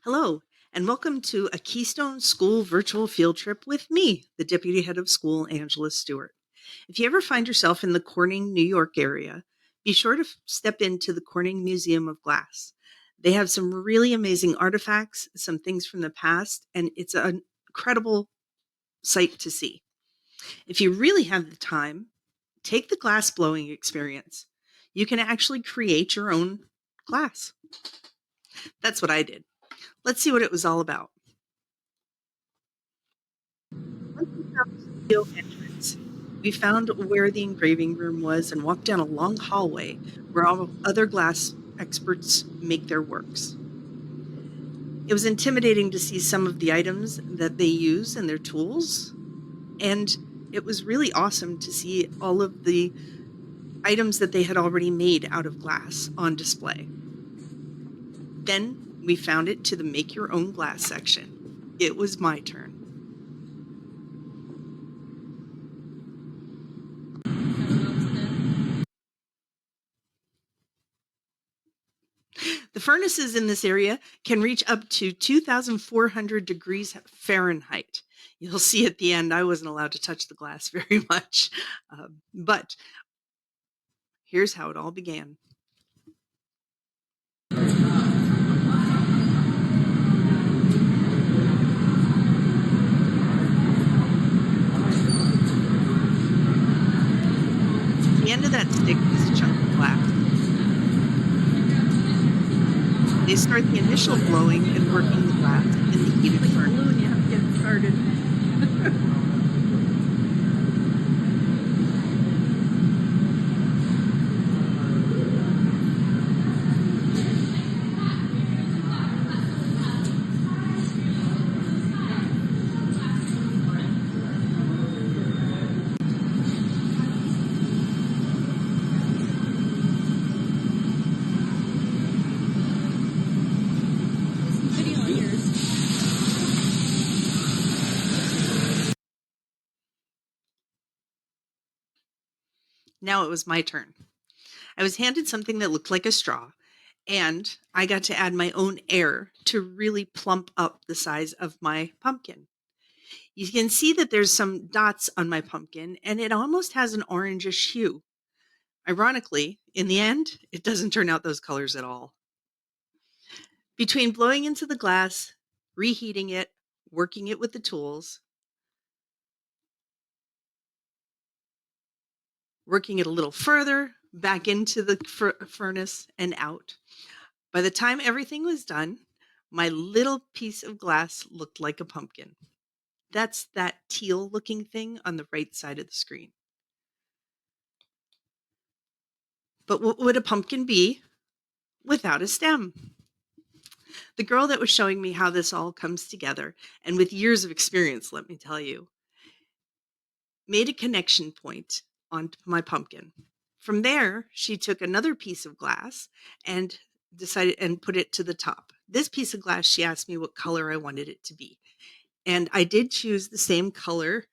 Hello, and welcome to a Keystone School virtual field trip with me, the Deputy Head of School, Angela Stuart. If you ever find yourself in the Corning, New York area, be sure to step into the Corning Museum of Glass. They have some really amazing artifacts, some things from the past, and it's an incredible sight to see. If you really have the time, take the glass blowing experience. You can actually create your own glass. That's what I did. Let's see what it was all about. Once we found the studio entrance, we found where the engraving room was and walked down a long hallway where all other glass experts make their works. It was intimidating to see some of the items that they use and their tools, and it was really awesome to see all of the items that they had already made out of glass on display. Then we found it to the make your own glass section. It was my turn. The furnaces in this area can reach up to 2,400 degrees Fahrenheit. You'll see at the end, I wasn't allowed to touch the glass very much. But here's how it all began. The end of that stick is a chunk of glass. They start the initial blowing and working the glass in the heated furnace. Balloon, you have to get it started. Now it was my turn. I was handed something that looked like a straw, and I got to add my own air to really plump up the size of my pumpkin. You can see that there's some dots on my pumpkin, and it almost has an orangish hue. Ironically, in the end, it doesn't turn out those colors at all. Between blowing into the glass, reheating it, working it with the tools, working it a little further, back into the furnace and out. By the time everything was done, my little piece of glass looked like a pumpkin. That's that teal looking thing on the right side of the screen. But what would a pumpkin be without a stem? The girl that was showing me how this all comes together, and with years of experience, let me tell you, made a connection point on my pumpkin. From there, she took another piece of glass and decided and put it to the top. This piece of glass, she asked me what color I wanted it to be. And I did choose the same color,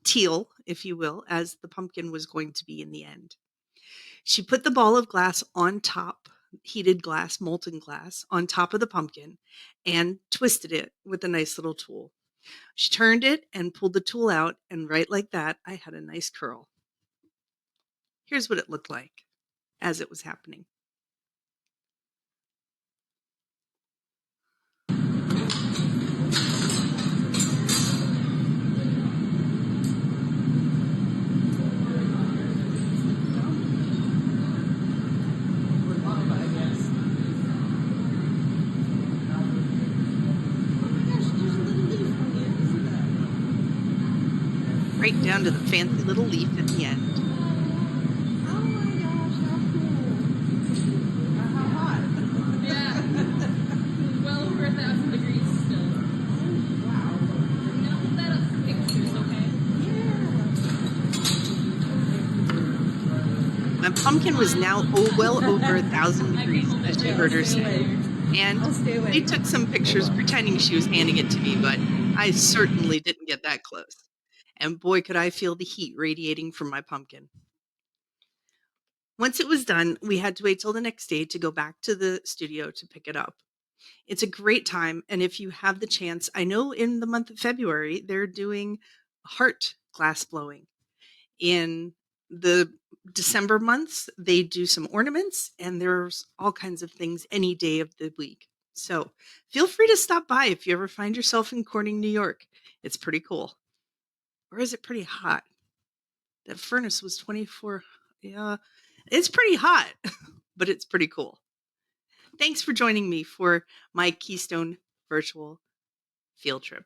teal, if you will, as the pumpkin was going to be in the end. She put the ball of glass on top, heated glass, molten glass, on top of the pumpkin and twisted it with a nice little tool. She turned it and pulled the tool out, and right like that, I had a nice curl. Here's what it looked like as it was happening. Right down to the fancy little leaf at the end. Oh my gosh, how cool. How hot? Yeah. Well over 1,000 degrees still. Wow. I'm gonna hold that up for pictures, okay? My pumpkin was now well over 1,000 degrees, as you heard her say. And I'll stay away. they took some pictures pretending she was handing it to me, but I certainly didn't get that close. And boy, could I feel the heat radiating from my pumpkin. Once it was done, we had to wait till the next day to go back to the studio to pick it up. It's a great time, and if you have the chance, I know in the month of February they're doing heart glass blowing. In the December months, they do some ornaments, and there's all kinds of things any day of the week. So feel free to stop by if you ever find yourself in Corning, New York. It's pretty cool. Or is it pretty hot? That furnace was 24. Yeah, it's pretty hot, but it's pretty cool. Thanks for joining me for my Keystone virtual field trip.